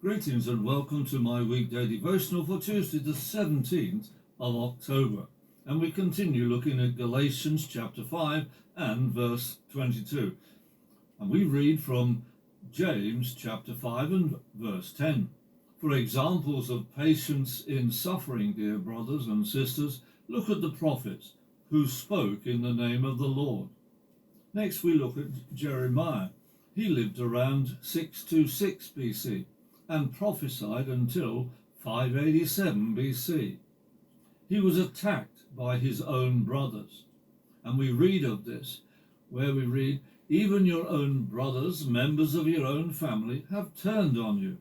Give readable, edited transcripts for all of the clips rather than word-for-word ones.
Greetings and welcome to my weekday devotional for Tuesday the 17th of October. And we continue looking at Galatians chapter 5 and verse 22. And we read from James chapter 5 and verse 10. For examples of patience in suffering, dear brothers and sisters, look at the prophets who spoke in the name of the Lord. Next we look at Jeremiah. He lived around 626 BC. And prophesied until 587 BC. He was attacked by his own brothers. And we read of this, where we read, even your own brothers, members of your own family, have turned on you.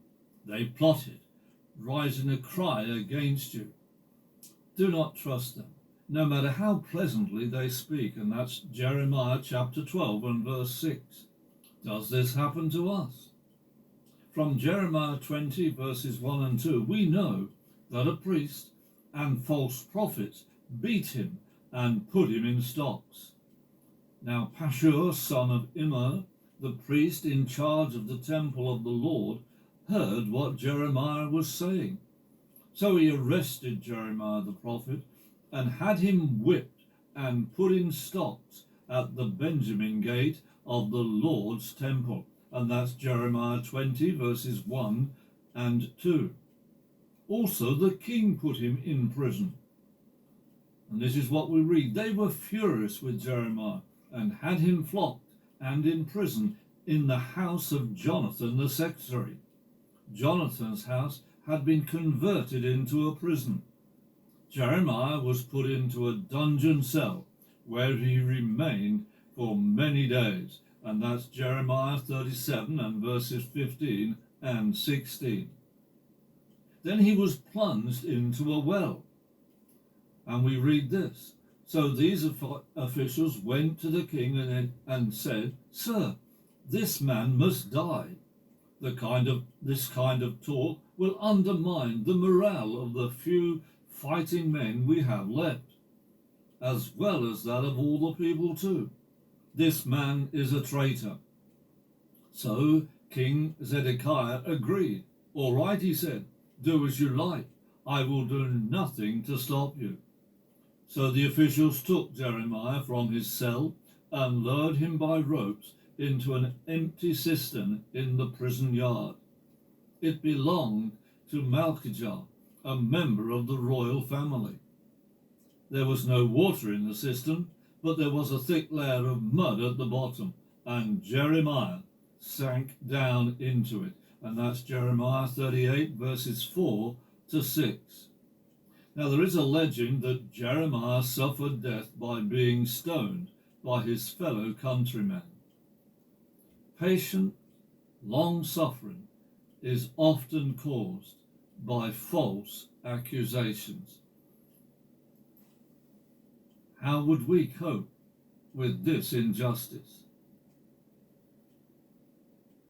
They plotted, rising a cry against you. Do not trust them, no matter how pleasantly they speak. And that's Jeremiah chapter 12 and verse 6. Does this happen to us? From Jeremiah 20 verses 1 and 2, we know that a priest and false prophets beat him and put him in stocks. Now Pashur, son of Immer, the priest in charge of the temple of the Lord, heard what Jeremiah was saying. So he arrested Jeremiah the prophet and had him whipped and put in stocks at the Benjamin gate of the Lord's temple. And that's Jeremiah 20 verses 1 and 2. Also the king put him in prison. And this is what we read. They were furious with Jeremiah and had him flogged and in prison in the house of Jonathan the secretary. Jonathan's house had been converted into a prison. Jeremiah was put into a dungeon cell where he remained for many days. And that's Jeremiah 37 and verses 15 and 16. Then he was plunged into a well. And we read this. So these officials went to the king and said, Sir, this man must die. This kind of talk will undermine the morale of the few fighting men we have left, as well as that of all the people too. This man is a traitor. So King Zedekiah agreed. All right, he said, do as you like. I will do nothing to stop you. So the officials took Jeremiah from his cell and lowered him by ropes into an empty cistern in the prison yard. It belonged to Malchijah, a member of the royal family. There was no water in the cistern, but there was a thick layer of mud at the bottom, and Jeremiah sank down into it. And that's Jeremiah 38 verses 4 to 6. Now there is a legend that Jeremiah suffered death by being stoned by his fellow countrymen. Patient, long suffering is often caused by false accusations. How would we cope with this injustice?